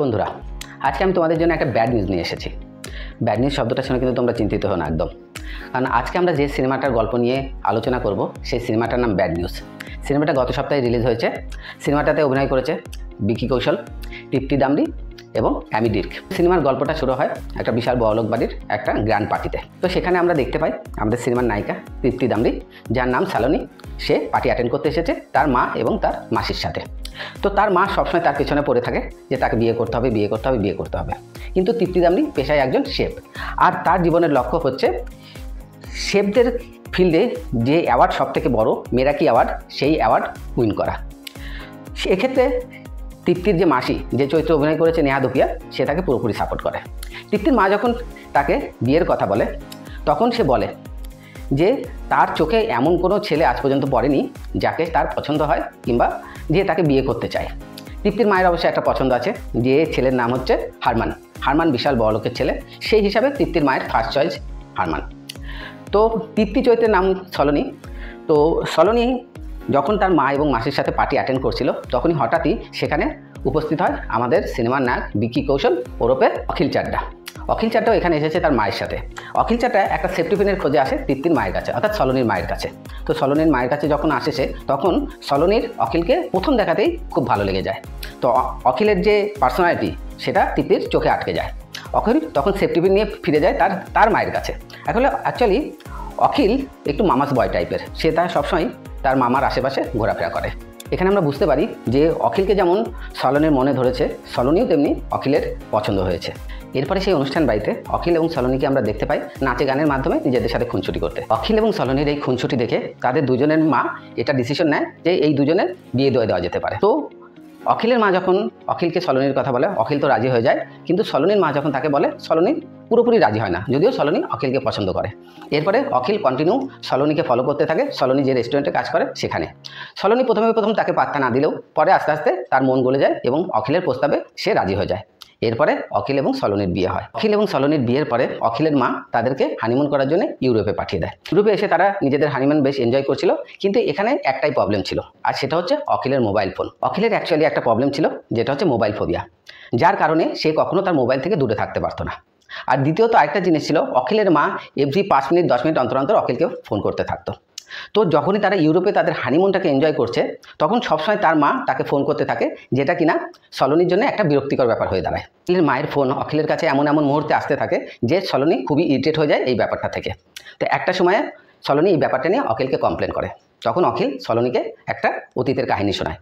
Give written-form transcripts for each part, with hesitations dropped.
বন্ধুরা, আজকে আমি তোমাদের জন্য একটা ব্যাড নিউজ নিয়ে এসেছি। ব্যাড নিউজ শব্দটা শুনে কিন্তু তোমরা চিন্তিত হও না একদম, কারণ আজকে আমরা যে সিনেমাটার গল্প নিয়ে আলোচনা করব সেই সিনেমাটার নাম ব্যাড নিউজ। সিনেমাটা গত সপ্তাহে রিলিজ হয়েছে। সিনেমাটাতে অভিনয় করেছে বিকি কৌশল, তৃপ্তি দামড়ি এবং অ্যামি ডির্ক। সিনেমার গল্পটা শুরু হয় একটা বিশাল বড়লোক বাড়ির একটা গ্র্যান্ড পার্টিতে। তো সেখানে আমরা দেখতে পাই আমাদের সিনেমার নায়িকা তৃপ্তি দামড়ি, যার নাম সালোনি। সে পার্টি অ্যাটেন্ড করতে এসেছে তার মা এবং তার মাসির সাথে। তো তার মা সবসময় তার পেছনে পড়ে থাকে যে তাকে বিয়ে করতে হবে, বিয়ে করতে হবে, বিয়ে করতে হবে। কিন্তু তৃপ্তি দামড়ি পেশায় একজন শেফ, আর তার জীবনের লক্ষ্য হচ্ছে শেফদের ফিল্ডে যে অ্যাওয়ার্ড সবথেকে বড় মেরাকি অ্যাওয়ার্ড, সেই অ্যাওয়ার্ড উইন করা। এক্ষেত্রে তৃপ্তির যে মাসি, যে চরিত্রে অভিনয় করেছে নেহা ধুপিয়া, সে তাকে পুরোপুরি সাপোর্ট করে। তৃপ্তির মা যখন তাকে বিয়ের কথা বলে, তখন সে বলে যে তার চোখে এমন কোনো ছেলে আজ পর্যন্ত পড়েনি যাকে তার পছন্দ হয় কিংবা যে তাকে বিয়ে করতে চায়। তৃপ্তির মায়ের অবশ্যই একটা পছন্দ আছে, যে ছেলের নাম হচ্ছে হারমান। হারমান বিশাল বড়লোকের ছেলে, সেই হিসাবে তৃপ্তির মায়ের ফার্স্ট চয়েস হারমান। তো তৃপ্তি চরিত্রের নাম সলোনি। তো সলোনি যখন তার মা এবং মাসির সাথে পার্টি অ্যাটেন্ড করছিল, তখনই হঠাৎই সেখানে উপস্থিত হয় আমাদের সিনেমার নায়ক বিকি কৌশল ওরফে অখিল চাড্ডা। অখিল চাড্ডাও এখানে এসেছে তার মায়ের সাথে। অখিল চাড্ডা একটা সেফটি পিনের খোঁজে আসে তৃপ্তির মায়ের কাছে, অর্থাৎ সলোনির মায়ের কাছে। তো সলোনির মায়ের কাছে যখন আসে সে, তখন সলোনির অখিলকে প্রথম দেখাতেই খুব ভালো লেগে যায়। তো অখিলের যে পার্সোনালিটি, সেটা তৃপ্তির চোখে আটকে যায়। অখিল তখন সেফটি পিন নিয়ে ফিরে যায় তার মায়ের কাছে। আসলে অ্যাকচুয়ালি অখিল একটু মামাস বয় টাইপের, সে তার সবসময় তার মামার আশেপাশে ঘোরাফেরা করে। এখানে আমরা বুঝতে পারি যে অখিলকে যেমন সলোনির মনে ধরেছে, সলোনিও তেমনি অখিলের পছন্দ হয়েছে। এরপরে সেই অনুষ্ঠান বাড়িতে অখিল এবং সলোনিকে আমরা দেখতে পাই নাচে গানের মাধ্যমে নিজেদের সাথে খুনসুটি করতে। অখিল এবং সলোনির এই খুনসুটি দেখে তাদের দুজনের মা এটা ডিসিশন নেয় যে এই দুজনের বিয়ে দিয়ে দেওয়া যেতে পারে। তো অখিলের মা যখন অখিলকে সলোনির কথা বলে, অখিল তো রাজি হয়ে যায়, কিন্তু সলোনির মা যখন তাকে বলে, সলোনি পুরোপুরি রাজি হয় না, যদিও সলোনি অখিলকে পছন্দ করে। এরপরে অখিল কন্টিনিউ সলোনিকে ফলো করতে থাকে, সলোনি যে রেস্টুরেন্টে কাজ করে সেখানে। সলোনি প্রথম তাকে পাত্তা না দিলেও পরে আস্তে আস্তে তার মন গলে যায় এবং অখিলের প্রস্তাবে সে রাজি হয়ে যায়। এরপরে অখিল এবং সলোনির বিয়ে হয়। অখিল এবং সলোনির বিয়ের পরে অখিলের মা তাদেরকে হানিমুন করার জন্য ইউরোপে পাঠিয়ে দেয়। ইউরোপে এসে তারা নিজেদের হানিমুন বেশ এনজয় করছিল, কিন্তু এখানে একটাই প্রবলেম ছিল, আর সেটা হচ্ছে অখিলের মোবাইল ফোন। অখিলের অ্যাকচুয়ালি একটা প্রবলেম ছিল, যেটা হচ্ছে মোবাইল ফোবিয়া, যার কারণে সে কখনো তার মোবাইল থেকে দূরে থাকতে পারতো না। আর দ্বিতীয়ত আরেকটা জিনিস ছিল, অখিলের মা এভরি 5 মিনিট 10 মিনিট অন্তর অন্তর অখিলকে ফোন করতে থাকতো। তো যখনই তারা ইউরোপে তাদের হানিমুনটাকে এনজয় করছে, তখন সবসময় তার মা তাকে ফোন করতে থাকে, যেটা কিনা সলোনির জন্য একটা বিরক্তিকর ব্যাপার হয়ে দাঁড়ায়। অখিলের মায়ের ফোন অখিলের কাছে এমন মুহূর্তে আসতে থাকে যে সলোনি খুবই ইরিটেট হয়ে যায় এই ব্যাপারটা থেকে। তো একটা সময়ে সলোনি এই ব্যাপারটা নিয়ে অখিলকে কমপ্লেন করে। তখন অখিল সলোনিকে একটা অতীতের কাহিনী শোনায়।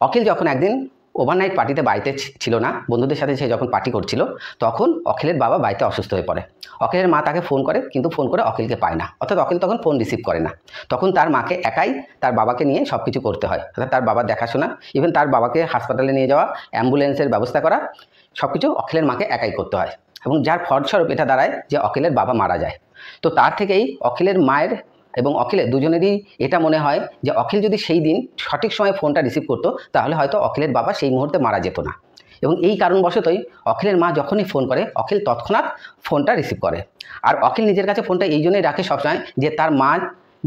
অখিল যখন একদিন ওভারনাইট পার্টিতে বাড়িতে ছিল না, বন্ধুদের সাথে সে যখন পার্টি করছিল, তখন অখিলের বাবা বাড়িতে অসুস্থ হয়ে পড়ে। অখিলের মা তাকে ফোন করে, কিন্তু ফোন করে অখিলকে পায় না, অর্থাৎ অখিল তখন ফোন রিসিভ করে না। তখন তার মাকে একাই তার বাবাকে নিয়ে সব কিছু করতে হয়, অর্থাৎ তার বাবার দেখাশোনা, ইভেন তার বাবাকে হাসপাতালে নিয়ে যাওয়া, অ্যাম্বুলেন্সের ব্যবস্থা করা, সব কিছু অখিলের মাকে একাই করতে হয়। এবং যার ফলস্বরূপ এটা দাঁড়ায় যে অখিলের বাবা মারা যায়। তো তার থেকেই অখিলের মায়ের এবং অখিলের দুজনেরই এটা মনে হয় যে অখিল যদি সেই দিন সঠিক সময়ে ফোনটা রিসিভ করতো, তাহলে হয়তো অখিলের বাবা সেই মুহূর্তে মারা যেত না। এবং এই কারণবশতই অখিলের মা যখনই ফোন করে, অখিল তৎক্ষণাৎ ফোনটা রিসিভ করে। আর অখিল নিজের কাছে ফোনটা এই জন্যই রাখে সবসময়, যে তার মা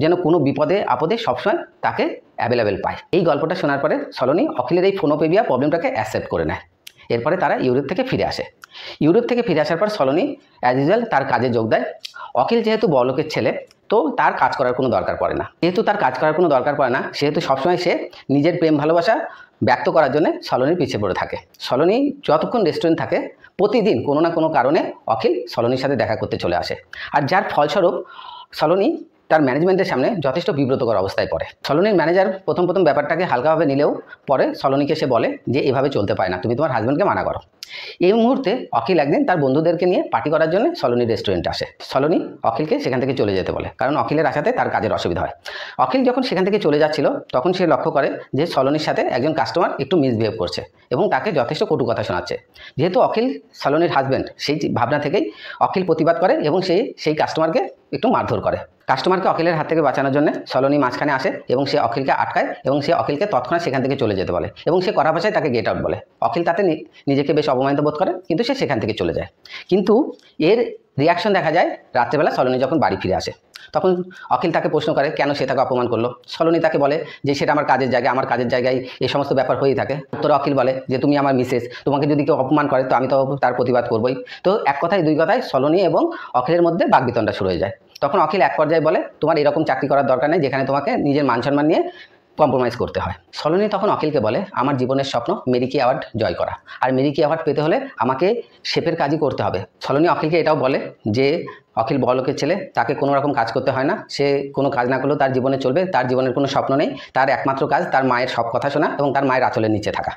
যেন কোনো বিপদে আপদে সবসময় তাকে অ্যাভেলেবেল পায়। এই গল্পটা শোনার পরে সলোনি অখিলের এই ফোনোপেবিয়া প্রবলেমটাকে অ্যাকসেপ্ট করে নেয়। এরপরে তারা ইউরোপ থেকে ফিরে আসে। ইউরোপ থেকে ফিরে আসার পর সলোনি অ্যাজ ইউজুয়াল তার কাজে যোগ দেয়। অখিল যেহেতু বড়লোকের ছেলে, তো তার কাজ করার কোনো দরকার পড়ে না। যেহেতু তার কাজ করার কোনো দরকার পড়ে না, সেহেতু সবসময় সে নিজের প্রেম ভালোবাসা ব্যক্ত করার জন্য সলোনির পিছিয়ে পড়ে থাকে। সলোনি যতক্ষণ রেস্টুরেন্ট থাকে, প্রতিদিন কোনো না কোনো কারণে অখিল সলোনির সাথে দেখা করতে চলে আসে। আর যার ফলস্বরূপ সলোনি তার ম্যানেজমেন্টের সামনে যথেষ্ট বিব্রতকর অবস্থায় পড়ে। সলোনির ম্যানেজার প্রথম ব্যাপারটাকে হালকাভাবে নিলেও পরে সলোনিকে সে বলে যে এভাবে চলতে পারে না, তুমি তোমার হাজব্যান্ডকে মানা করো। এই মুহূর্তে অখিল একদিন তার বন্ধুদেরকে নিয়ে পার্টি করার জন্য সলোনির রেস্টুরেন্টে আসে। সলোনি অখিলকে সেখান থেকে চলে যেতে বলে, কারণ অখিলের আসাতে তার কাজের অসুবিধা হয়। অখিল যখন সেখান থেকে চলে যাচ্ছিল, তখন সে লক্ষ্য করে যে সলোনির সাথে একজন কাস্টমার একটু মিসবিহেভ করছে এবং তাকে যথেষ্ট কটু কথা শোনাচ্ছে। যেহেতু অখিল সলোনির হাজব্যান্ড, সেই ভাবনা থেকেই অখিল প্রতিবাদ করে এবং সেই কাস্টমারকে একটু মারধর করে। কাস্টমারকে অখিলের হাত থেকে বাঁচানোর জন্য সলোনি মাঝখানে আসে এবং সে অখিলকে আটকায় এবং সে অখিলকে তৎক্ষণাৎ সেখান থেকে চলে যেতে বলে এবং সে কড়া ভাষায় তাকে গেট আউট বলে। অখিল তাতে নিজেকে বেশ অপমানিত বোধ করে, কিন্তু সে সেখান থেকে চলে যায়। কিন্তু এর রিয়াকশন দেখা যায় রাত্রেবেলা সলোনি যখন বাড়ি ফিরে আসে। তখন অখিল তাকে প্রশ্ন করে কেন সে তাকে অপমান করলো। সলোনি তাকে বলে যে সেটা আমার কাজের জায়গা, আমার কাজের জায়গায় এই সমস্ত ব্যাপার হয়েই থাকে। উত্তরে অখিল বলে যে তুমি আমার মিসেস, তোমাকে যদি কেউ অপমান করে তো আমি তো তার প্রতিবাদ করবোই। তো এক কথায় দুই কথায় সলোনি এবং অখিলের মধ্যে বাকবিতণ্ডা শুরু হয়ে যায়। তখন অখিল এক পর্যায়ে বলে তোমার এরকম চাকরি করার দরকার নেই যেখানে তোমাকে নিজের মান সম্মান নিয়ে কম্প্রোমাইজ করতে হয়। সলোনি তখন অখিলকে বলে আমার জীবনের স্বপ্ন মেরিকি অ্যাওয়ার্ড জয় করা, আর মেরিকি অ্যাওয়ার্ড পেতে হলে আমাকে শেফের কাজই করতে হবে। সলোনি অখিলকে এটাও বলে যে অখিল বড়লোকের ছেলে, তাকে কোনো রকম কাজ করতে হয় না, সে কোনো কাজ না করলেও তার জীবনে চলবে, তার জীবনের কোনো স্বপ্ন নেই, তার একমাত্র কাজ তার মায়ের সব কথা শোনা এবং তার মায়ের আঁচলের নিচে থাকা।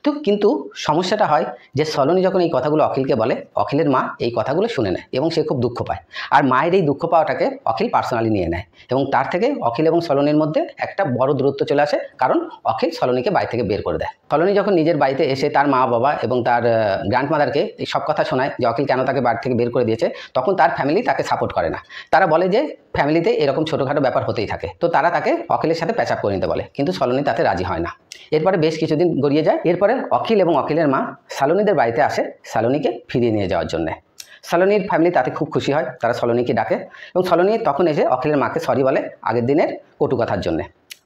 তো কিন্তু সমস্যাটা হয় যে সলোনি যখন এই কথাগুলো অখিলকে বলে, অখিলের মা এই কথাগুলো শুনে নেয় এবং সে খুব দুঃখ পায়। আর মায়ের এই দুঃখ পাওয়াটাকে অখিল পার্সোনালি নিয়ে নেয় এবং তার থেকে অখিল এবং সলোনির মধ্যে একটা বড় দূরত্ব চলে আসে, কারণ অখিল সলোনিকে বাড়ি থেকে বের করে দেয়। সলোনি যখন নিজের বাড়িতে এসে তার মা বাবা এবং তার গ্র্যান্ডমাদারকে এই সব কথা শোনায় যে অখিল কেন তাকে বাড়ি থেকে বের করে দিয়েছে, তখন তার ফ্যামিলি তাকে সাপোর্ট করে না। তারা বলে যে ফ্যামিলিতে এরকম ছোটোখাটো ব্যাপার হতেই থাকে, তো তারা তাকে অখিলের সাথে প্যাচ আপ করে নিতে বলে, কিন্তু সলোনি তাতে রাজি হয় না। এরপরে বেশ কিছুদিন গড়িয়ে যায়। এরপরে অখিল এবং অখিলের মা সলোনিদের বাড়িতে আসে সলোনিকে ফিরিয়ে নিয়ে যাওয়ার জন্য। সলোনির ফ্যামিলি তাতে খুব খুশি হয়, তারা সলোনিকে ডাকে এবং সলোনি তখন এসে অখিলের মাকে সরি বলে আগের দিনের কটু কথার জন্য।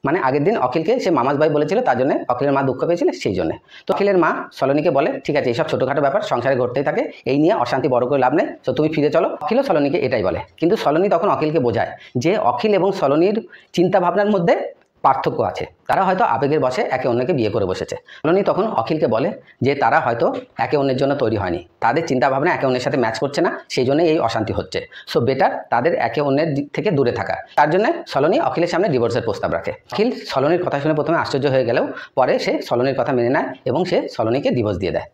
মানে আগের দিন অখিলকে সে মামাজ ভাই বলেছিল, তার জন্য অখিলের মা দুঃখ পেয়েছিল সেই জন্য। তো অখিলের মা সলোনিকে বলে ঠিক আছে, এইসব ছোটোখাটো ব্যাপার সংসারে ঘটতেই থাকে, এই নিয়ে অশান্তি বড় করে লাভ নেই, তো তুমি ফিরে চলো। অখিলও সলোনিকে এটাই বলে, কিন্তু সলোনি তখন অখিলকে বোঝায় যে অখিল এবং সলোনির চিন্তা ভাবনার মধ্যে পার্থক্য আছে, তারা হয়তো আবেগের বশে একে অন্যকে বিয়ে করে বসেছে। সলোনি তখন অখিলকে বলে যে তারা হয়তো একে অন্যের জন্য তৈরি হয়নি, তাদের চিন্তাভাবনা একে অন্যের সাথে ম্যাচ করছে না, সেই জন্য এই অশান্তি হচ্ছে। সো বেটার তাদের একে অন্যের দিক থেকে দূরে থাকা। তার জন্য সলোনি অখিলের সামনে ডিভোর্সের প্রস্তাব রাখে। অখিল সলোনির কথা শুনে প্রথমে আশ্চর্য হয়ে গেলেও পরে সে সলোনির কথা মেনে নেয় এবং সে সলোনিকে ডিভোর্স দিয়ে দেয়।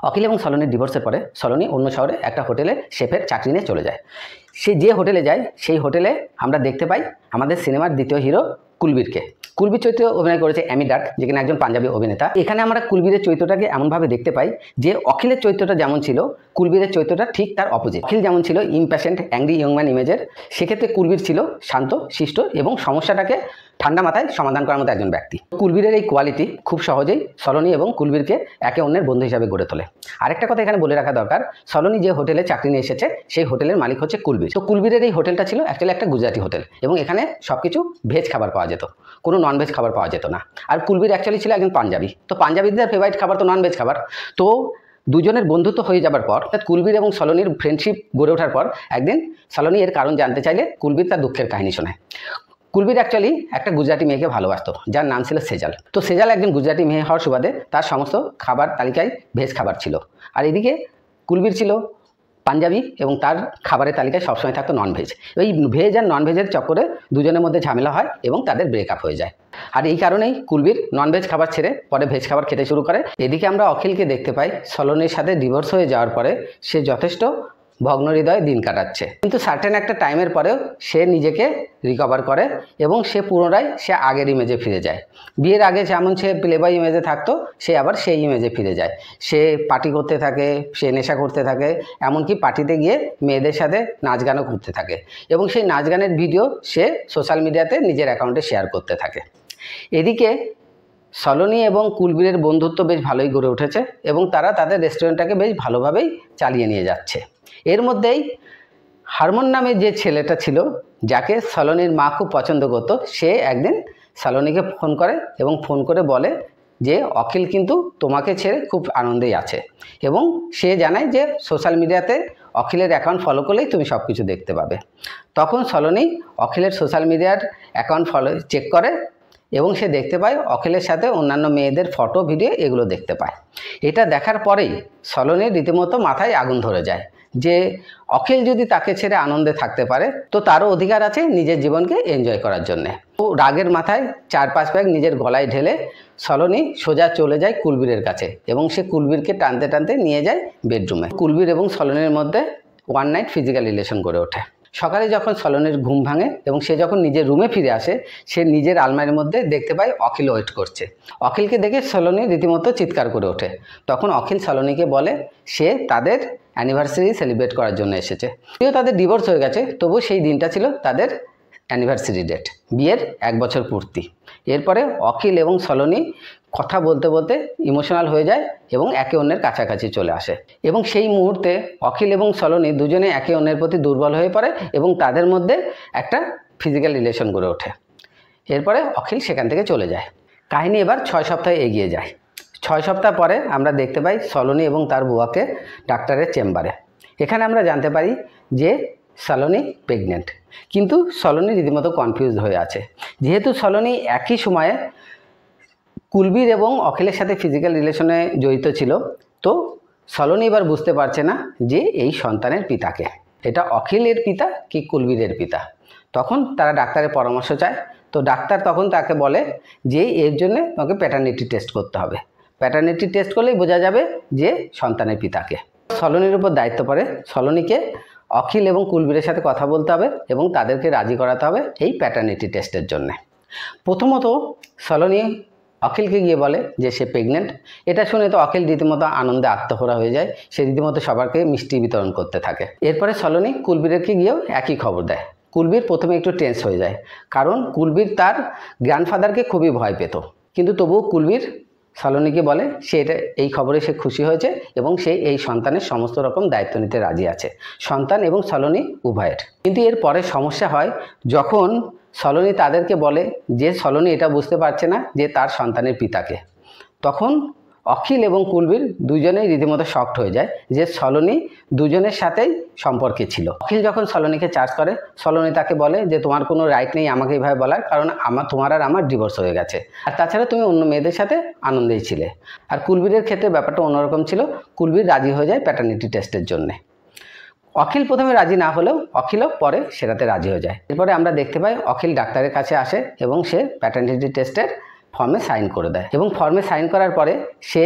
অখিল এবং সলোনির ডিভোর্সের পরে সলোনি অন্য শহরে একটা হোটেলে শেফের চাকরি নিয়ে চলে যায়। সে যে হোটেলে যায় সেই হোটেলে আমরা দেখতে পাই আমাদের সিনেমার দ্বিতীয় হিরো কুলবীরকে। কুলবীর চরিত্রে অভিনয় করেছে অ্যামি ডার্ক, যেখানে একজন পাঞ্জাবি অভিনেতা। এখানে আমরা কুলবীরের চরিত্রটাকে এমনভাবে দেখতে পাই যে অখিলের চরিত্রটা যেমন ছিল, কুলবীরের চরিত্রটা ঠিক তার অপোজিট। অখিল যেমন ছিল ইমপ্যাশেন্ট অ্যাংরি ইয়ংম্যান ইমেজের, সেক্ষেত্রে কুলবীর ছিল শান্ত শিষ্ট এবং সমস্যাটাকে ঠান্ডা মাথায় সমাধান করার মতো একজন ব্যক্তি। কুলবীরের এই কোয়ালিটি খুব সহজেই সলোনি এবং কুলবীরকে একে অন্যের বন্ধু হিসাবে গড়ে তোলে। আরেকটা কথা এখানে বলে রাখা দরকার, সলোনি যে হোটেলে চাকরি নিয়ে এসেছে সেই হোটেলের মালিক হচ্ছে কুলবীর। তো কুলবীরের এই হোটেলটা ছিল অ্যাকচুয়ালি একটা গুজরাটি হোটেল এবং এখানে সব কিছু ভেজ খাবার পাওয়া যেত, কোনো ননভেজ খাবার পাওয়া যেত না। আর কুলবীর অ্যাকচুয়ালি ছিল একজন পাঞ্জাবি, তো পাঞ্জাবিদের ফেভারিট খাবার তো ননভেজ খাবার। তো দুজনের বন্ধুত্ব হয়ে যাবার পর, কুলবীর এবং সলোনির ফ্রেন্ডশিপ গড়ে ওঠার পর একদিন সলোনি এর কারণ জানতে চাইলে কুলবীর তার দুঃখের কাহিনী শোনায়। কুলবীর অ্যাকচুয়ালি একটা গুজরাটি মেয়েকে ভালোবাসতো যার নাম ছিল সেজাল। তো সেজাল একজন গুজরাটি মেয়ে হওয়ার সুবাদে তার সমস্ত খাবার তালিকায় ভেজ খাবার ছিল, আর এদিকে কুলবীর ছিল পাঞ্জাবি এবং তার খাবারের তালিকায় সবসময় থাকতো ননভেজ। এই ভেজ আর ননভেজের চক্করে দুজনের মধ্যে ঝামেলা হয় এবং তাদের ব্রেকআপ হয়ে যায়। আর এই কারণেই কুলবীর ননভেজ খাবার ছেড়ে পরে ভেজ খাবার খেতে শুরু করে। এদিকে আমরা অখিলকে দেখতে পাই সলোনির সাথে ডিভোর্স হয়ে যাওয়ার পরে সে যথেষ্ট ভগ্ন হৃদয়ে দিন কাটাচ্ছে, কিন্তু সার্টেন একটা টাইমের পরেও সে নিজেকে রিকভার করে এবং সে পুনরায় সে আগের ইমেজে ফিরে যায়। বিয়ের আগে যেমন সে প্লেবয় ইমেজে থাকতো, সে আবার সেই ইমেজে ফিরে যায়। সে পার্টি করতে থাকে, সে নেশা করতে থাকে, এমনকি পার্টিতে গিয়ে মেয়েদের সাথে নাচ গানও করতে থাকে এবং সেই নাচ গানের ভিডিও সে সোশ্যাল মিডিয়াতে নিজের অ্যাকাউন্টে শেয়ার করতে থাকে। এদিকে সলোনি এবং কুলবীরের বন্ধুত্ব বেশ ভালোই গড়ে উঠেছে এবং তারা তাদের রেস্টুরেন্টটাকে বেশ ভালোভাবেই চালিয়ে নিয়ে যাচ্ছে। এর মধ্যেই হারমোন নামে যে ছেলেটা ছিল, যাকে সলোনির মা খুব পছন্দ করতো, সে একদিন সলোনিকে ফোন করে এবং ফোন করে বলে যে অখিল কিন্তু তোমাকে ছেড়ে খুব আনন্দেই আছে এবং সে জানায় যে সোশ্যাল মিডিয়াতে অখিলের অ্যাকাউন্ট ফলো করলেই তুমি সব কিছু দেখতে পাবে। তখন সলোনি অখিলের সোশ্যাল মিডিয়ার অ্যাকাউন্ট চেক করে এবং সে দেখতে পায় অখিলের সাথে অন্যান্য মেয়েদের ফটো ভিডিও এগুলো দেখতে পায়। এটা দেখার পরেই সলোনির রীতিমতো মাথায় আগুন ধরে যায় যে অখিল যদি তাকে ছেড়ে আনন্দে থাকতে পারে তো তারও অধিকার আছে নিজের জীবনকে এনজয় করার জন্যে। তো রাগের মাথায় 4-5 প্যাক নিজের গলায় ঢেলে সলোনি সোজা চলে যায় কুলবীরের কাছে এবং সে কুলবীরকে টানতে টানতে নিয়ে যায় বেডরুমে। কুলবীর এবং সলোনির মধ্যে ওয়ান নাইট ফিজিক্যাল রিলেশন গড়ে ওঠে। সকালে যখন সলোনির ঘুম ভাঙে এবং সে যখন নিজের রুমে ফিরে আসে, সে নিজের আলমারির মধ্যে দেখতে পায় অখিল ওয়েট করছে। অখিলকে দেখে সলোনি রীতিমতো চিৎকার করে ওঠে। তখন অখিল সলোনিকে বলে সে তাদের অ্যানিভার্সারি সেলিব্রেট করার জন্য এসেছে। যদিও তাদের ডিভোর্স হয়ে গেছে, তবু সেই দিনটা ছিল তাদের অ্যানিভার্সারি ডেট, বিয়ের 1 বছর পূর্তি। এরপরে অখিল এবং সলোনি কথা বলতে বলতে ইমোশনাল হয়ে যায় এবং একে অন্যের কাছাকাছি চলে আসে, এবং সেই মুহূর্তে অখিল এবং সলোনি দুজনে একে অন্যের প্রতি দুর্বল হয়ে পড়ে এবং তাদের মধ্যে একটা ফিজিক্যাল রিলেশন গড়ে ওঠে। এরপরে অখিল সেখান থেকে চলে যায়। কাহিনী এবার 6 সপ্তাহে এগিয়ে যায়। 6 সপ্তাহ পরে আমরা দেখতে পাই সলোনি এবং তার বুয়াকে ডাক্তারের চেম্বারে। এখানে আমরা জানতে পারি যে সলোনি প্রেগনেন্ট, কিন্তু সলোনি রীতিমতো কনফিউজ হয়ে আছে। যেহেতু সলোনি একই সময়ে কুলবীর এবং অখিলের সাথে ফিজিক্যাল রিলেশনে জড়িত ছিল, তো সলোনি এবার বুঝতে পারছে না যে এই সন্তানের পিতাকে, এটা অখিলের পিতা কি কুলবীরের পিতা। তখন তারা ডাক্তারের পরামর্শ চায়। তো ডাক্তার তখন তাকে বলে যে এর জন্য তোমাকে প্যাটার্নিটি টেস্ট করতে হবে, প্যাটার্নিটি টেস্ট করলেই বোঝা যাবে যে সন্তানের পিতাকে। সলোনির উপর দায়িত্ব পড়ে সলোনিকে অখিল এবং কুলবীরের সাথে কথা বলতে হবে এবং তাদেরকে রাজি করাতে হবে এই প্যাটার্নিটি টেস্টের জন্য। প্রথমত সলোনি অখিলকে গিয়ে বলে যে সে প্রেগনেন্ট। এটা শুনে তো অখিল রীতিমতো আনন্দে আত্মহরা হয়ে যায়, সে রীতিমতো সবাইকে মিষ্টি বিতরণ করতে থাকে। এরপরে সলোনি কুলবীরকে গিয়েও একই খবর দেয়। কুলবীর প্রথমে একটু টেন্স হয়ে যায়, কারণ কুলবীর তার গ্র্যান্ডফাদারকে খুবই ভয় পেত, কিন্তু তবুও কুলবীর সলোনিকে বলে সে এই খবরে সে খুশি হয়েছে এবং সে এই সন্তানের সমস্ত রকম দায়িত্ব নিতে রাজি আছে, সন্তান এবং সলোনি উভয়ের। কিন্তু এর পরে সমস্যা হয় যখন সলোনি তাদেরকে বলে যে সলোনি এটা বুঝতে পারছে না যে তার সন্তানের পিতাকে। তখন অখিল এবং কুলবীর দুজনেই রীতিমতো শকড হয়ে যায় যে সলোনি দুজনের সাথেই সম্পর্কে ছিল। অখিল যখন সলোনিকে চার্জ করে, সলোনি তাকে বলে যে তোমার কোনো রাইট নেই আমাকে এইভাবে বলার, কারণ তোমার আর আমার ডিভোর্স হয়ে গেছে, আর তাছাড়া তুমি অন্য মেয়েদের সাথে আনন্দেই ছিলে। আর কুলবীরের ক্ষেত্রে ব্যাপারটা অন্যরকম ছিল, কুলবীর রাজি হয়ে যায় প্যাটার্নিটি টেস্টের জন্যে। অখিল প্রথমে রাজি না হলেও অখিলও পরে সেটাতে রাজি হয়ে যায়। এরপরে আমরা দেখতে পাই অখিল ডাক্তারের কাছে আসে এবং সে প্যাটার্নিটি টেস্টের ফর্মে সাইন করে দেয়, এবং ফর্মে সাইন করার পরে সে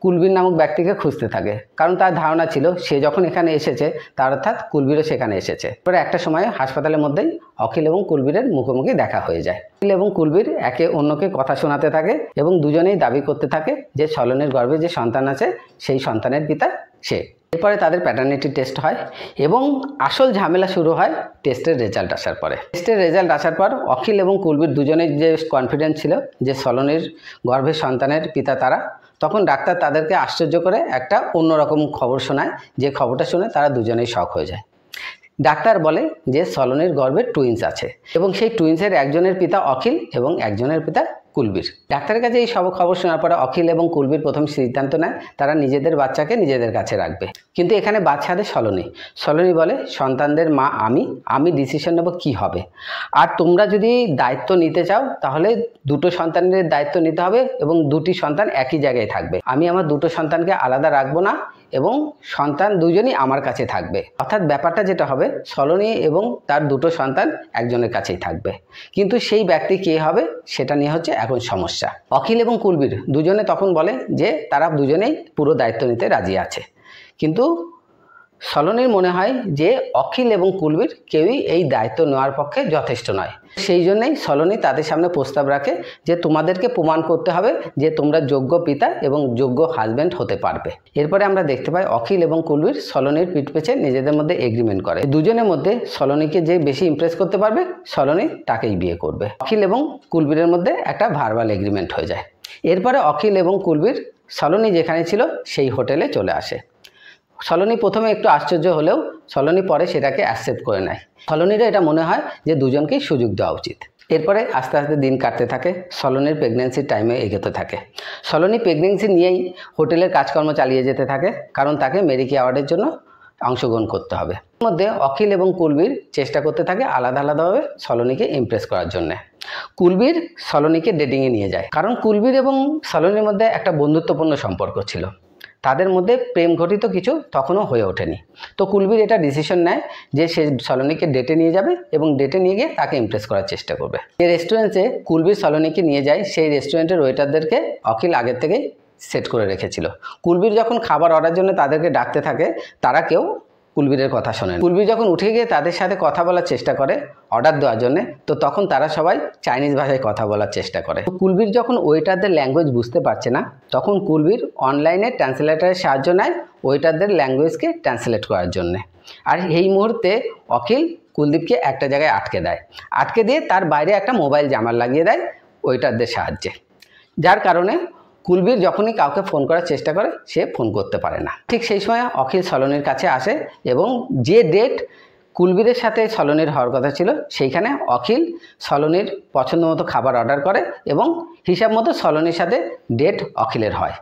কুলবীর নামক ব্যক্তিকে খুঁজতে থাকে, কারণ তার ধারণা ছিল সে যখন এখানে এসেছে তার অর্থাৎ কুলবীরও সেখানে এসেছে। এরপরে একটা সময় হাসপাতালের মধ্যেই অখিল এবং কুলবীরের মুখোমুখি দেখা হয়ে যায়। অখিল এবং কুলবীর একে অন্যকে কথা শোনাতে থাকে এবং দুজনেই দাবি করতে থাকে যে সলোনির গর্ভে যে সন্তান আছে সেই সন্তানের পিতা সে। এরপরে তাদের প্যাটার্নিটি টেস্ট হয় এবং আসল ঝামেলা শুরু হয় টেস্টের রেজাল্ট আসার পরে। টেস্টের রেজাল্ট আসার পর অখিল এবং কুলবীর দুজনের যে কনফিডেন্স ছিল যে সলোনির গর্ভের সন্তানের পিতা তারা, তখন ডাক্তার তাদেরকে আশ্চর্য করে একটা অন্যরকম খবর শোনায়, যে খবরটা শুনে তারা দুজনেই শক হয়ে যায়। ডাক্তার বলে যে সলোনির গর্ভে টুইন্স আছে এবং সেই টুইন্সের একজনের পিতা অখিল এবং একজনের পিতা কুলবীর। ডাক্তারের কাছে এই সব খবর শোনার পরে অখিল এবং কুলবীর প্রথম সিদ্ধান্ত নেয় তারা নিজেদের বাচ্চাকে নিজেদের কাছে রাখবে, কিন্তু এখানে বাচ্চাদের সলোনি। সলোনি বলে সন্তানদের মা আমি ডিসিশন নেব কি হবে, আর তোমরা যদি দায়িত্ব নিতে চাও তাহলে দুটো সন্তানের দায়িত্ব নিতে হবে এবং দুটি সন্তান একই জায়গায় থাকবে। আমি আমার দুটো সন্তানকে আলাদা রাখবো না এবং সন্তান দুজনই আমার কাছে থাকবে। অর্থাৎ ব্যাপারটা যেটা হবে সলোনি এবং তার দুটো সন্তান একজনের কাছেই থাকবে, কিন্তু সেই ব্যক্তি কে হবে সেটা নিয়ে হচ্ছে এখন সমস্যা। অখিল এবং কুলবীর দুজনে তখন বলে যে তারা দুজনেই পুরো দায়িত্ব নিতে রাজি আছে, কিন্তু সলোনির মনে হয় যে অখিল এবং কুলবীর কেউই এই দায়িত্ব নেওয়ার পক্ষে যথেষ্ট নয়। সেই জন্যই সলোনি তাদের সামনে প্রস্তাব রাখে যে তোমাদেরকে প্রমাণ করতে হবে যে তোমরা যোগ্য পিতা এবং যোগ্য হাজব্যান্ড হতে পারবে। এরপরে আমরা দেখতে পাই অখিল এবং কুলবীর সলোনির পিঠ পেছে নিজেদের মধ্যে এগ্রিমেন্ট করে, দুজনের মধ্যে সলোনিকে যে বেশি ইমপ্রেস করতে পারবে সলোনি তাকেই বিয়ে করবে। অখিল এবং কুলবীরের মধ্যে একটা ভার্বাল এগ্রিমেন্ট হয়ে যায়। এরপরে অখিল এবং কুলবীর সলোনি যেখানে ছিল সেই হোটেলে চলে আসে। সলোনি প্রথমে একটু আশ্চর্য হলেও সলোনি পরে সেটাকে অ্যাকসেপ্ট করে নেয়। সলোনিরও এটা মনে হয় যে দুজনকেই সুযোগ দেওয়া উচিত। এরপরে আস্তে আস্তে দিন কাটতে থাকে, সলোনির প্রেগনেন্সির টাইমে এগোতে থাকে। সলোনি প্রেগনেন্সি নিয়েই হোটেলের কাজকর্ম চালিয়ে যেতে থাকে, কারণ তাকে মেরিকি অ্যাওয়ার্ডের জন্য অংশগ্রহণ করতে হবে। এর মধ্যে অখিল এবং কুলবীর চেষ্টা করতে থাকে আলাদা আলাদাভাবে সলোনিকে ইমপ্রেস করার জন্য। কুলবীর সলোনিকে ডেটিংয়ে নিয়ে যায়, কারণ কুলবীর এবং সলোনির মধ্যে একটা বন্ধুত্বপূর্ণ সম্পর্ক ছিল, তাদের মধ্যে প্রেম ঘটিত কিছু তখনও হয়ে ওঠেনি। তো কুলবীর এটা ডিসিশন নেয় যে সে সলোনিকে ডেটে নিয়ে যাবে এবং ডেটে নিয়ে গিয়ে তাকে ইমপ্রেস করার চেষ্টা করবে। যে রেস্টুরেন্টে কুলবীর সলোনিকে নিয়ে যায় সেই রেস্টুরেন্টের ওয়েটারদেরকে অখিল আগের থেকেই সেট করে রেখেছিল। কুলবীর যখন খাবার অর্ডার জন্য তাদেরকে ডাকতে থাকে তারা কেউ কুলবীরের কথা শোনেন। কুলবীর যখন উঠে গিয়ে তাদের সাথে কথা বলার চেষ্টা করে অর্ডার দেওয়ার জন্য, তো তখন তারা সবাই চাইনিজ ভাষায় কথা বলার চেষ্টা করে। কুলবীর যখন ওয়েটারদের ল্যাঙ্গুয়েজ বুঝতে পারছে না তখন কুলবীর অনলাইনে ট্রান্সলেটারের সাহায্য নেয় ওয়েটারদের ল্যাঙ্গুয়েজকে ট্রান্সলেট করার জন্য। আর এই মুহূর্তে অখিল কুলদীপকে একটা জায়গায় আটকে দেয়, আটকে দিয়ে তার বাইরে একটা মোবাইল জামার লাগিয়ে দেয় ওইটারদের সাহায্যে, যার কারণে কুলবীর যখনই কাউকে ফোন করার চেষ্টা করে সে ফোন করতে পারে না। ঠিক সেই সময় অখিল সলোনির কাছে আসে এবং যে ডেট কুলবীরের সাথে সলোনির হওয়ার কথা ছিল সেইখানে অখিল সলোনির পছন্দ মতো খাবার অর্ডার করে এবং হিসাব মতো সলোনির সাথে ডেট অখিলের হয়।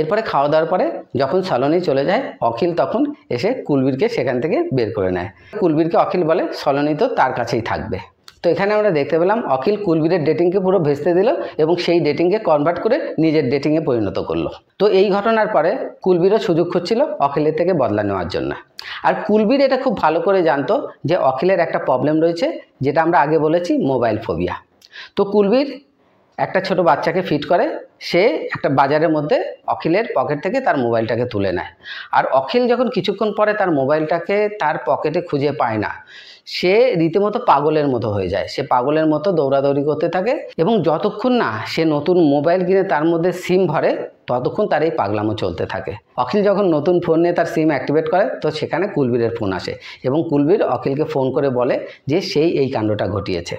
এরপরে খাওয়া দাওয়ার পরে যখন সলোনি চলে যায় অখিল তখন এসে কুলবীরকে সেখান থেকে বের করে নেয়। কুলবীরকে অখিল বলে সলোনি তো তার কাছেই থাকবে। তো এখানে আমরা দেখতে পেলাম অখিল কুলবীরের ডেটিংকে পুরো ভেস্তে দিল এবং সেই ডেটিংকে কনভার্ট করে নিজের ডেটিংয়ে পরিণত করলো। তো এই ঘটনার পরে কুলবীরও সুযোগ খুঁজছিল অখিলের থেকে বদলা নেওয়ার জন্য। আর কুলবীর এটা খুব ভালো করে জানতো যে অখিলের একটা প্রবলেম রয়েছে, যেটা আমরা আগে বলেছি মোবাইল ফোবিয়া। তো কুলবীর একটা ছোট বাচ্চাকে ফিট করে, সে একটা বাজারের মধ্যে অখিলের পকেট থেকে তার মোবাইলটাকে তুলে নেয়। আর অখিল যখন কিছুক্ষণ পরে তার মোবাইলটাকে তার পকেটে খুঁজে পায় না, সে রীতিমতো পাগলের মতো হয়ে যায়। সে পাগলের মতো দৌড়াদৌড়ি করতে থাকে এবং যতক্ষণ না সে নতুন মোবাইল কিনে তার মধ্যে সিম ভরে ততক্ষণ তার এই পাগলামো চলতে থাকে। অখিল যখন নতুন ফোন নিয়ে তার সিম অ্যাক্টিভেট করে তো সেখানে কুলবীরের ফোন আসে এবং কুলবীর অখিলকে ফোন করে বলে যে সেই এই কাণ্ডটা ঘটিয়েছে।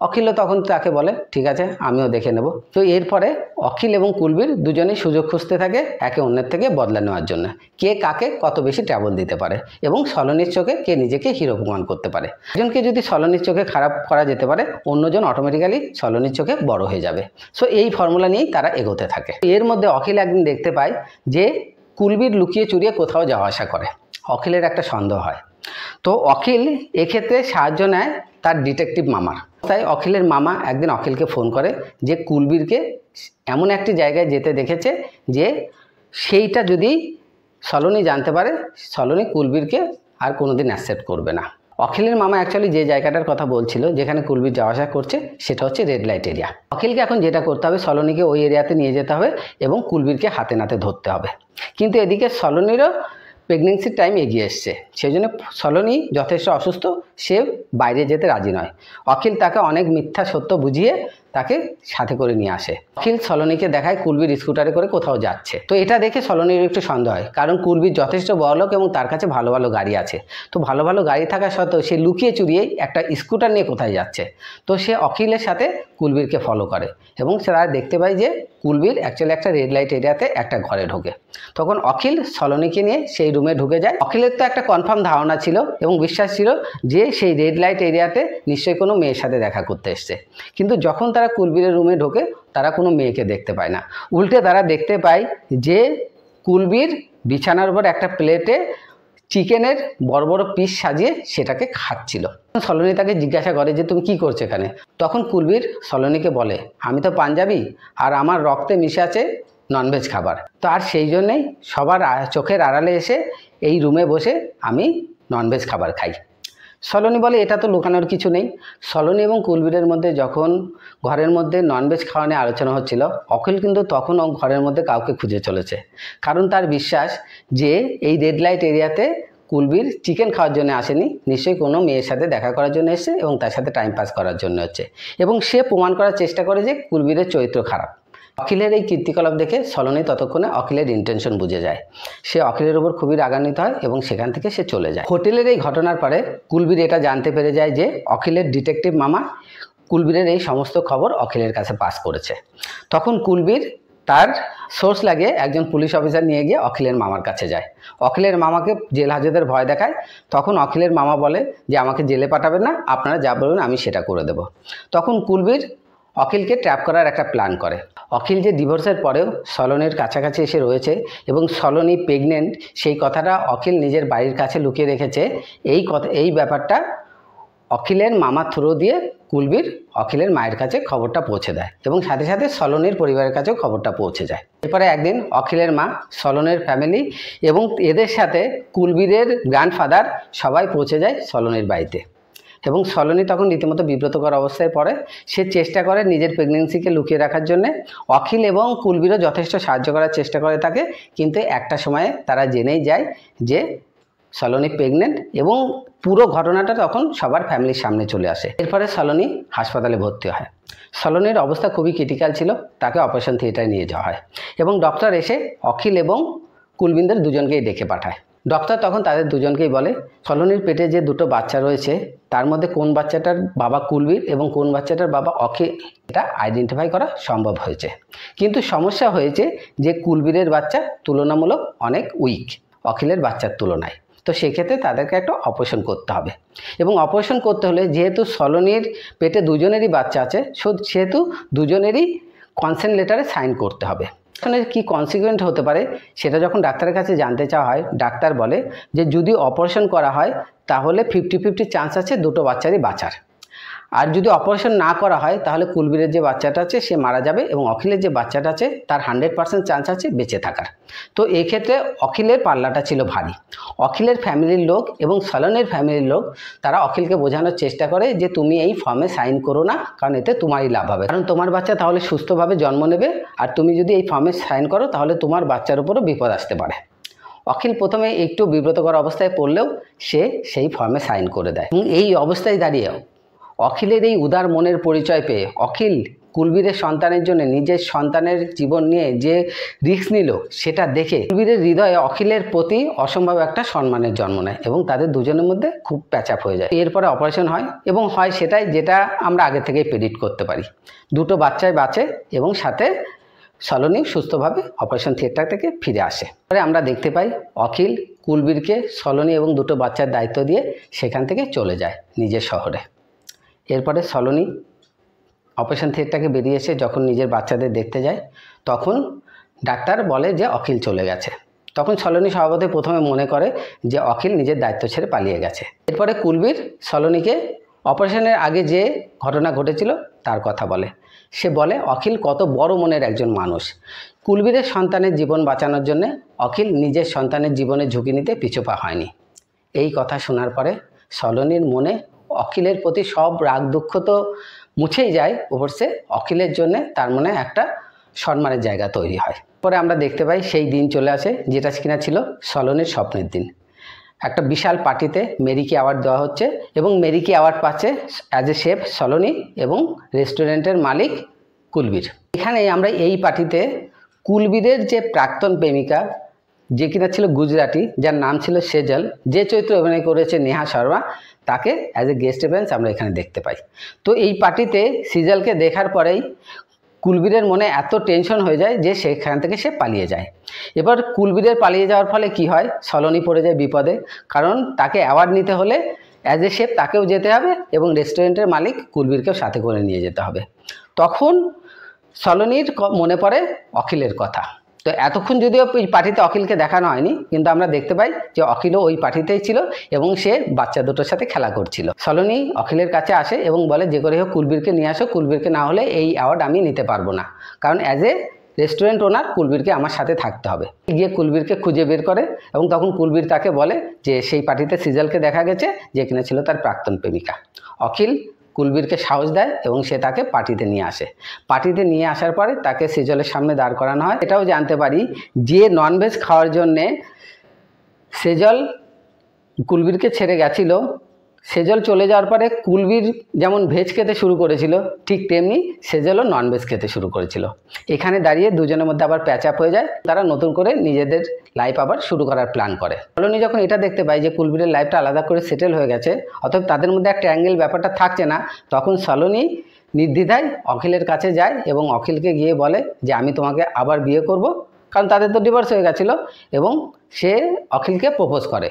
অখিলও তখন তাকে বলে ঠিক আছে আমিও দেখে নেব। তো এরপরে অখিল এবং কুলবীর দুজনেই সুযোগ খুঁজতে থাকে একে অন্যের থেকে বদলা নেওয়ার জন্য, কে কাকে কত বেশি ট্রাবল দিতে পারে এবং সলোনির চোখে কে নিজেকে হিরো প্রমাণ করতে পারে। একজনকে যদি সলোনির চোখে খারাপ করা যেতে পারে অন্যজন অটোমেটিক্যালি সলোনির চোখে বড় হয়ে যাবে। সো এই ফর্মুলা নিয়েই তারা এগোতে থাকে। এর মধ্যে অখিল একদিন দেখতে পায় যে কুলবীর লুকিয়ে চুরিয়ে কোথাও যাওয়া আসা করে। অখিলের একটা সন্দেহ হয়, তো অখিল এক্ষেত্রে সাহায্য নেয় তার ডিটেকটিভ মামার। তাই অখিলের মামা একদিন অখিলকে ফোন করে যে কুলবীরকে এমন একটি জায়গায় যেতে দেখেছে যে সেইটা যদি সলোনি জানতে পারে সলোনি কুলবীরকে আর কোনোদিন অ্যাকসেপ্ট করবে না। অখিলের মামা অ্যাকচুয়ালি যে জায়গাটার কথা বলছিল যেখানে কুলবীর যাওয়া আসা করছে সেটা হচ্ছে রেড লাইট এরিয়া। অখিলকে এখন যেটা করতে হবে সলোনিকে ওই এরিয়াতে নিয়ে যেতে হবে এবং কুলবীরকে হাতে নাতে ধরতে হবে। কিন্তু এদিকে সলোনিরও প্রেগনেন্সির টাইম এগিয়ে এসছে, সেই জন্য সলোনি যথেষ্ট অসুস্থ, সে বাইরে যেতে রাজি নয়। অখিল তাকে অনেক মিথ্যা সত্য বুঝিয়ে তাকে সাথে করে নিয়ে আসে। অখিল সলোনিকে দেখায় কুলবীর স্কুটারে করে কোথাও যাচ্ছে। তো এটা দেখে সলোনির একটু সন্দেহ হয়, কারণ কুলবীর যথেষ্ট বড়লোক এবং তার কাছে ভালো ভালো গাড়ি আছে। তো ভালো ভালো গাড়ি থাকা সত্ত্বেও সে লুকিয়ে চুরিয়ে একটা স্কুটার নিয়ে কোথায় যাচ্ছে। তো সে অখিলের সাথে কুলবীরকে ফলো করে এবং তারা দেখতে পায় যে কুলবীর অ্যাকচুয়ালি একটা রেড লাইট এরিয়াতে একটা ঘরে ঢোকে। তখন অখিল সলোনিকে নিয়ে সেই রুমে ঢুকে যায়। অখিলের তো একটা কনফার্ম ধারণা ছিল এবং বিশ্বাস ছিল যে সেই রেড লাইট এরিয়াতে নিশ্চয়ই কোনো মেয়ের সাথে দেখা করতে এসছে। কিন্তু যখন তারা কুলবীরের রুমে ঢোকে তারা কোনো মেয়েকে দেখতে পায় না, উল্টে তারা দেখতে পায় যে কুলবীর বিছানার উপর একটা প্লেটে চিকেনের বড় বড় পিস সাজিয়ে সেটাকে খাচ্ছিল। সলোনি তাকে জিজ্ঞাসা করে যে তুমি কি করছো এখানে। তখন কুলবীর সলোনিকে বলে আমি তো পাঞ্জাবি আর আমার রক্তে মিশে আছে ননভেজ খাবার, তো আর সেই জন্যেই সবার চোখের আড়ালে এসে এই রুমে বসে আমি ননভেজ খাবার খাই। সলোনি বলে এটা তো লুকানোর কিছু নেই। সলোনি এবং কুলবীরের মধ্যে যখন ঘরের মধ্যে ননভেজ খাওয়া নিয়ে আলোচনা হচ্ছিল অখিল কিন্তু তখনও ঘরের মধ্যে কাউকে খুঁজে চলেছে, কারণ তার বিশ্বাস যে এই রেড লাইট এরিয়াতে কুলবীর চিকেন খাওয়ার জন্য আসেনি, নিশ্চয়ই কোনো মেয়ের সাথে দেখা করার জন্য এসেছে এবং তার সাথে টাইম পাস করার জন্য হচ্ছে। এবং সে প্রমাণ করার চেষ্টা করে যে কুলবীরের চরিত্র খারাপ। অখিলের এই কীর্তিকলাপ দেখে সলোনি ততক্ষণে অখিলের ইন্টেনশন বুঝে যায়। সে অখিলের উপর খুবই রাগান্বিত হয় এবং সেখান থেকে সে চলে যায়। হোটেলের এই ঘটনার পরে কুলবীর এটা জানতে পেরে যায় যে অখিলের ডিটেকটিভ মামা কুলবীরের এই সমস্ত খবর অখিলের কাছে পাস করেছে। তখন কুলবীর তার সোর্স লাগিয়ে একজন পুলিশ অফিসার নিয়ে গিয়ে অখিলের মামার কাছে যায়। অখিলের মামাকে জেল হাজতের ভয় দেখায়। তখন অখিলের মামা বলে যে আমাকে জেলে পাঠাবেন না, আপনারা যা বলবেন আমি সেটা করে দেব। তখন কুলবীর অখিলকে ট্র্যাপ করার একটা প্ল্যান করে। অখিল যে ডিভোর্সের পরেও সলোনির কাছাকাছি এসে রয়েছে এবং সলোনি প্রেগনেন্ট সেই কথাটা অখিল নিজের বাড়ির কাছে লুকিয়ে রেখেছে, এই ব্যাপারটা অখিলের মামার থ্রু দিয়ে কুলবীর অখিলের মায়ের কাছে খবরটা পৌঁছে দেয় এবং সাথে সাথে সলোনির পরিবারের কাছেও খবরটা পৌঁছে যায়। এরপরে একদিন অখিলের মা, সলোনির ফ্যামিলি এবং এদের সাথে কুলবীরের গ্র্যান্ডফাদার সবাই পৌঁছে যায় সলোনির বাড়িতে এবং সলোনি তখন রীতিমতো বিব্রতকর অবস্থায় পড়ে। সে চেষ্টা করে নিজের প্রেগনেন্সিকে লুকিয়ে রাখার জন্যে। অখিল এবং কুলবীরও যথেষ্ট সাহায্য করার চেষ্টা করে তাকে, কিন্তু একটা সময়ে তারা জেনেই যায় যে সলোনি প্রেগনেন্ট এবং পুরো ঘটনাটা তখন সবার ফ্যামিলির সামনে চলে আসে। এরপরে সলোনি হাসপাতালে ভর্তি হয়। সলোনির অবস্থা খুবই ক্রিটিক্যাল ছিল, তাকে অপারেশন থিয়েটারে নিয়ে যাওয়া হয় এবং ডক্টর এসে অখিল এবং কুলবিন্দের দুজনকেই ডেকে পাঠায়। ডক্টর তখন তাদের দুজনকেই বলে সলোনীর পেটে যে দুটো বাচ্চা রয়েছে তার মধ্যে কোন বাচ্চাটার বাবা কুলবীর এবং কোন বাচ্চাটার বাবা অখিল এটা আইডেন্টিফাই করা সম্ভব হয়েছে, কিন্তু সমস্যা হয়েছে যে কুলবীরের বাচ্চা তুলনামূলক অনেক উইক অখিলের বাচ্চার তুলনায়। তো সেক্ষেত্রে তাদেরকে একটা অপারেশন করতে হবে, এবং অপারেশন করতে হলে যেহেতু সলোনীর পেটে দুজনেরই বাচ্চা আছে সেহেতু দুজনেরই কনসেন্ট লেটারে সাইন করতে হবে। কি কনসিকুয়েন্ট হতে পারে সেটা যখন ডাক্তারের কাছে জানতে চাওয়া হয়, ডাক্তার বলে যে যদি অপারেশন করা হয় তাহলে 50-50 চান্স আছে দুটো বাচ্চারই বাঁচার, আর যদি অপারেশন না করা হয় তাহলে কুলবীরের যে বাচ্চাটা আছে সে মারা যাবে এবং অখিলের যে বাচ্চাটা আছে তার 100% চান্স আছে বেঁচে থাকার। তো এই ক্ষেত্রে অখিলের পাল্লাটা ছিল ভারী। অখিলের ফ্যামিলির লোক এবং সলোনীর ফ্যামিলির লোক তারা অখিলকে বোঝানোর চেষ্টা করে যে তুমি এই ফর্মে সাইন করো না, কারণ এতে তোমারই লাভ হবে, কারণ তোমার বাচ্চা তাহলে সুস্থভাবে জন্ম নেবে, আর তুমি যদি এই ফর্মে সাইন করো তাহলে তোমার বাচ্চার উপরও বিপদ আসতে পারে। অখিল প্রথমে একটু বিব্রতকর অবস্থায় পড়লেও সে সেই ফর্মে সাইন করে দেয়, এবং এই অবস্থায় দাঁড়িয়ে অখিলের এই উদার মনের পরিচয় পেয়ে অখিল কুলবীরের সন্তানের জন্য নিজের সন্তানের জীবন নিয়ে যে রিস্ক নিল সেটা দেখে কুলবীরের হৃদয়ে অখিলের প্রতি অসম্ভব একটা সম্মানের জন্ম নেয় এবং তাদের দুজনের মধ্যে খুব প্যাচআপ হয়ে যায়। এরপরে অপারেশন হয় এবং হয় সেটাই যেটা আমরা আগে থেকেই প্রেডিক্ট করতে পারি, দুটো বাচ্চাই বাঁচে এবং সাথে সলোনী সুস্থভাবে অপারেশন থিয়েটার থেকে ফিরে আসে। পরে আমরা দেখতে পাই অখিল কুলবীরকে সলোনী এবং দুটো বাচ্চার দায়িত্ব দিয়ে সেখান থেকে চলে যায় নিজের শহরে। এরপরে সলোনী অপারেশন থিয়েটারকে বেরিয়ে এসে যখন নিজের বাচ্চাদের দেখতে যায় তখন ডাক্তার বলে যে অখিল চলে গেছে। তখন সলোনী স্বভাবতই প্রথমে মনে করে যে অখিল নিজের দায়িত্ব ছেড়ে পালিয়ে গেছে। এরপরে কুলবীর সলোনীকে অপারেশনের আগে যে ঘটনা ঘটেছিল তার কথা বলে। সে বলে অখিল কত বড় মনের একজন মানুষ, কুলবীরের সন্তানের জীবন বাঁচানোর জন্য অখিল নিজের সন্তানের জীবনে ঝুঁকি নিতে পিছুপা হয়নি। এই কথা শোনার পরে সলোনীর মনে অখিলের প্রতি সব রাগ দুঃখ তো মুছেই যায়, অবশ্যই অখিলের জন্য তার মনে একটা সম্মানের জায়গা তৈরি হয়। পরে আমরা দেখতে পাই সেই দিন চলে আসে যেটা কিনা ছিল সলোনীর স্বপ্নের দিন। একটা বিশাল পার্টিতে মেরিকে অ্যাওয়ার্ড দেওয়া হচ্ছে এবং মেরিকে অ্যাওয়ার্ড পাচ্ছে অ্যাজ এ শেফ সলোনী এবং রেস্টুরেন্টের মালিক কুলবীর। এখানে আমরা এই পার্টিতে কুলবীরের যে প্রাক্তন প্রেমিকা যে কিনা ছিল গুজরাটি, যার নাম ছিল সেজল, যে চরিত্রে অভিনয় করেছে নেহা শর্মা, তাকে অ্যাজ এ গেস্ট অ্যাপিয়ারেন্স আমরা এখানে দেখতে পাই। তো এই পার্টিতে সেজলকে দেখার পরেই কুলবীরের মনে এত টেনশন হয়ে যায় যে সেখান থেকে সে পালিয়ে যায়। এবার কুলবীরের পালিয়ে যাওয়ার ফলে কি হয়, সলোনী পড়ে যায় বিপদে, কারণ তাকে অ্যাওয়ার্ড নিতে হলে অ্যাজ এ শেফ তাকেও যেতে হবে এবং রেস্টুরেন্টের মালিক কুলবীরকেও সাথে করে নিয়ে যেতে হবে। তখন সলোনীর মনে পড়ে অখিলের কথা। তো এতক্ষণ যদিও ওই পার্টিতে অখিলকে দেখানো হয়নি, কিন্তু আমরা দেখতে পাই যে অখিলও ওই পার্টিতেই ছিল এবং সে বাচ্চা দুটোর সাথে খেলা করছিল। সলোনী অখিলের কাছে আসে এবং বলে যে করে হোক কুলবীরকে নিয়ে আসো, কুলবীরকে না হলে এই অ্যাওয়ার্ড আমি নিতে পারবো না, কারণ অ্যাজ এ রেস্টুরেন্ট ওনার কুলবীরকে আমার সাথে থাকতে হবে। গিয়ে কুলবীরকে খুঁজে বের করে এবং তখন কুলবীর তাকে বলে যে সেই পার্টিতে সেজলকে দেখা গেছে যে কিনা ছিল তার প্রাক্তন প্রেমিকা। অখিল কুলবীরকে সাহস দেয় এবং সে তাকে পার্টিতে নিয়ে আসে। পার্টিতে নিয়ে আসার পরে তাকে সেজলের সামনে দাঁড় করানো হয়। এটাও জানতে পারি যে ননভেজ খাওয়ার জন্যে সেজল কুলবীরকে ছেড়ে গেছিল, সেজল চলে যাওয়ার পরে কুলবীর যেমন ভেজ খেতে শুরু করেছিল ঠিক তেমনি সেজলও ননভেজ খেতে শুরু করেছিল। এখানে দাঁড়িয়ে দুজনের মধ্যে আবার প্যাচআপ হয়ে যায়, তারা নতুন করে নিজেদের লাইফ আবার শুরু করার প্ল্যান করে। সলোনী যখন এটা দেখতে পায় যে কুলবীরের লাইফটা আলাদা করে সেটেল হয়ে গেছে, অথবা তাদের মধ্যে একটা অ্যাঙ্গেল ব্যাপারটা থাকছে না, তখন সলোনী নির্দ্বিধায় অখিলের কাছে যায় এবং অখিলকে গিয়ে বলে যে আমি তোমাকে আবার বিয়ে করব, কারণ তাদের তো ডিভোর্স হয়ে গেছিলো, এবং সে অখিলকে প্রপোজ করে।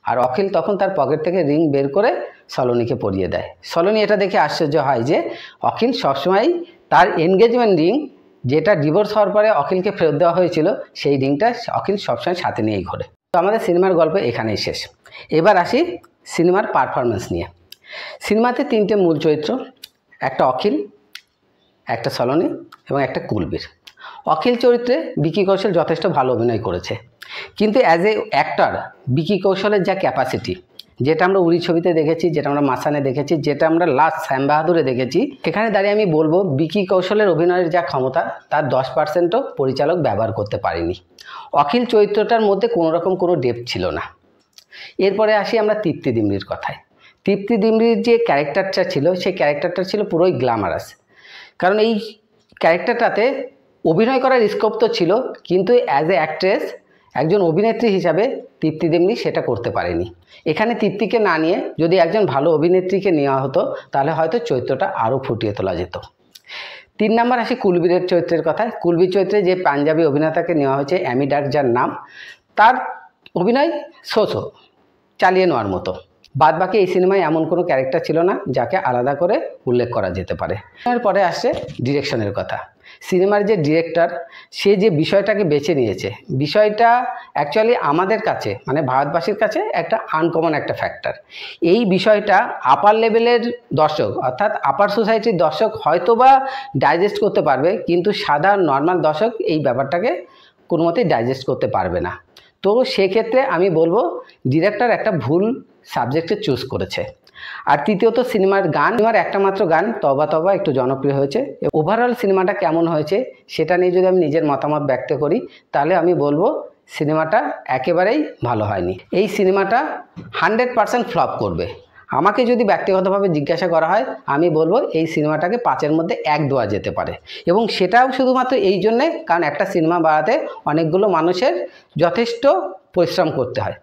আর অখিল তখন তার পকেট থেকে রিং বের করে সলোনীকে পরিয়ে দেয়। সলোনী এটা দেখে আশ্চর্য হয় যে অখিল সবসময় তার এনগেজমেন্ট রিং, যেটা ডিভোর্স হওয়ার পরে অখিলকে ফেরত দেওয়া হয়েছিল, সেই রিংটা অখিল সবসময় সাথে নিয়েই ঘোরে। তো আমাদের সিনেমার গল্প এখানেই শেষ। এবার আসি সিনেমার পারফরমেন্স নিয়ে। সিনেমাতে তিনটে মূল চরিত্র, একটা অখিল, একটা সলোনী এবং একটা কুলবীর। অখিল চরিত্রে বিকি কৌশল যথেষ্ট ভালো অভিনয় করেছে, কিন্তু অ্যাজ এ অ্যাক্টর বিকি কৌশলের যা ক্যাপাসিটি, যেটা আমরা উড়ি ছবিতে দেখেছি, যেটা আমরা মাসানে দেখেছি, যেটা আমরা লাস্ট শ্যাম বাহাদুরে দেখেছি, সেখানে দাঁড়িয়ে আমি বলবো বিকি কৌশলের অভিনয়ের যা ক্ষমতা তার 10%ও পরিচালক ব্যবহার করতে পারেনি। অখিল চরিত্রটার মধ্যে কোনো রকম কোনো ডেপথ ছিল না। এরপরে আসি আমরা তৃপ্তি ডিমরির কথায়। তৃপ্তি ডিমরির যে ক্যারেক্টারটা ছিল সেই ক্যারেক্টারটা ছিল পুরোই গ্ল্যামারাস, কারণ এই ক্যারেক্টারটাতে অভিনয় করার স্কোপ তো ছিল, কিন্তু অ্যাজ এ অ্যাক্ট্রেস একজন অভিনেত্রী হিসাবে তৃপ্তি তেমনি সেটা করতে পারেনি। এখানে তৃপ্তিকে না নিয়ে যদি একজন ভালো অভিনেত্রীকে নেওয়া হতো তাহলে হয়তো চরিত্রটা আরও ফুটিয়ে তোলা যেত। 3 নম্বর আসি কুলবীরের চরিত্রের কথায়। কুলবীর চরিত্রে যে পাঞ্জাবি অভিনেতাকে নেওয়া হয়েছে অ্যামি ডার্ক যার নাম, তার অভিনয় শো চালিয়ে নেওয়ার মতো। বাদবাকি এই সিনেমায় এমন কোনো ক্যারেক্টার ছিল না যাকে আলাদা করে উল্লেখ করা যেতে পারে। এরপরে আসছে ডিরেকশনের কথা। সিনেমার যে ডিরেক্টর সে যে বিষয়টাকে বেছে নিয়েছে, বিষয়টা অ্যাকচুয়ালি আমাদের কাছে মানে ভারতবাসীর কাছে একটা আনকমন একটা ফ্যাক্টর। এই বিষয়টা আপার লেভেলের দর্শক অর্থাৎ আপার সোসাইটির দর্শক হয়তোবা ডাইজেস্ট করতে পারবে, কিন্তু সাধারণ নর্মাল দর্শক এই ব্যাপারটাকে কোনো মতেই ডাইজেস্ট করতে পারবে না। তো সেক্ষেত্রে আমি বলবো ডিরেক্টর একটা ভুল সাবজেক্টে চুজ করেছে। আর তৃতীয়ত সিনেমার একটা মাত্র গান তবা তবা একটু জনপ্রিয় হয়েছে। ওভারঅল সিনেমাটা কেমন হয়েছে সেটা নিয়ে যদি আমি নিজের মতামত ব্যক্ত করি তাহলে আমি বলবো সিনেমাটা একেবারেই ভালো হয়নি। এই সিনেমাটা 100% ফ্লপ করবে। আমাকে যদি ব্যক্তিগতভাবে জিজ্ঞাসা করা হয় আমি বলবো এই সিনেমাটাকে 5-এর মধ্যে 1 দেওয়া যেতে পারে, এবং সেটাও শুধুমাত্র এই জন্যে কারণ একটা সিনেমা বানাতে অনেকগুলো মানুষের যথেষ্ট পরিশ্রম করতে হয়।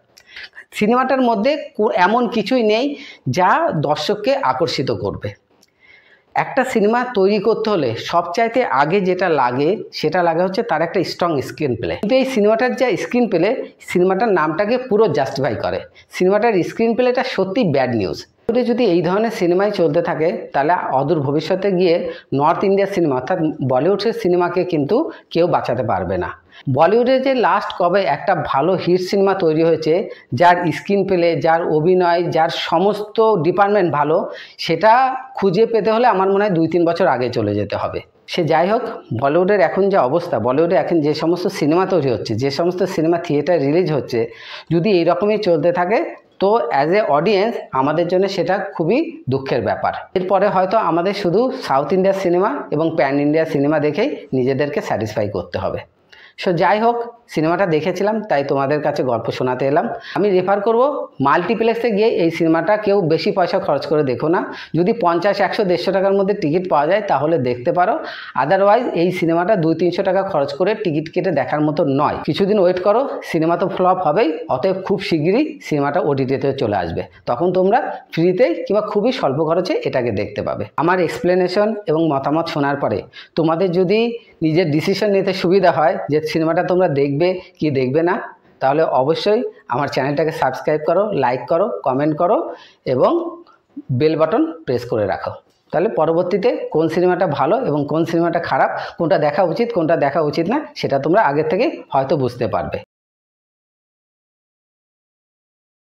সিনেমাটার মধ্যে এমন কিছুই নেই যা দর্শককে আকর্ষিত করবে। একটা সিনেমা তৈরি করতে হলে সবচাইতে আগে যেটা লাগে সেটা লাগে হচ্ছে তার একটা স্ট্রং স্ক্রিন প্লে। কিন্তু এই সিনেমাটার যা স্ক্রিন প্লে সিনেমাটার নামটাকে পুরো জাস্টিফাই করে। সিনেমাটার স্ক্রিন প্লেটা সত্যি ব্যাড নিউজ। যদি এই ধরনের সিনেমাই চলতে থাকে তাহলে অদূর ভবিষ্যতে গিয়ে নর্থ ইন্ডিয়ার সিনেমা অর্থাৎ বলিউডের সিনেমাকে কিন্তু কেউ বাঁচাতে পারবে না। বলিউডে যে লাস্ট কবে একটা ভালো হিট সিনেমা তৈরি হয়েছে যার স্ক্রিন প্লে, যার অভিনয়, যার সমস্ত ডিপার্টমেন্ট ভালো, সেটা খুঁজে পেতে হলে আমার মনে হয় 2-3 বছর আগে চলে যেতে হবে। সে যাই হোক, বলিউডের এখন যে অবস্থা, বলিউডে এখন যে সমস্ত সিনেমা তৈরি হচ্ছে, যে সমস্ত সিনেমা থিয়েটার রিলিজ হচ্ছে, যদি এইরকমই চলতে থাকে তো অ্যাজ এ অডিয়েন্স আমাদের জন্য সেটা খুবই দুঃখের ব্যাপার। এরপরে হয়তো আমাদের শুধু সাউথ ইন্ডিয়ার সিনেমা এবং প্যান ইন্ডিয়ার সিনেমা দেখেই নিজেদেরকে স্যাটিসফাই করতে হবে। সো যাই হোক, সিনেমাটা দেখেছিলাম তাই তোমাদের কাছে গল্প শোনাতে এলাম। আমি রেফার করব মাল্টিপ্লেক্সে গিয়ে এই সিনেমাটা কেউ বেশি পয়সা খরচ করে দেখো না। যদি 50, 100, 150 টাকার মধ্যে টিকিট পাওয়া যায় তাহলে দেখতে পারো। আদারওয়াইজ এই সিনেমাটা 200-300 টাকা খরচ করে টিকিট কেটে দেখার মতো নয়। কিছুদিন ওয়েট করো, সিনেমা তো ফ্লপ হবেই, অতএব খুব শিগগিরই সিনেমাটা ওটিটিতে চলে আসবে। তখন তোমরা ফ্রিতে কিংবা খুবই স্বল্প খরচে এটাকে দেখতে পাবে। আমার এক্সপ্লেনেশন এবং মতামত শোনার পরে তোমাদের যদি নিজের ডিসিশন নিতে সুবিধা হয় যে সিনেমাটা তোমরা দেখবে কি দেখবে না, তাহলে অবশ্যই আমার চ্যানেলটাকে সাবস্ক্রাইব করো, লাইক করো, কমেন্ট করো এবং বেল বাটন প্রেস করে রাখো। তাহলে পরবর্তীতে কোন সিনেমাটা ভালো এবং কোন সিনেমাটা খারাপ, কোনটা দেখা উচিত কোনটা দেখা উচিত না সেটা তোমরা আগে থেকে হয়তো বুঝতে পারবে।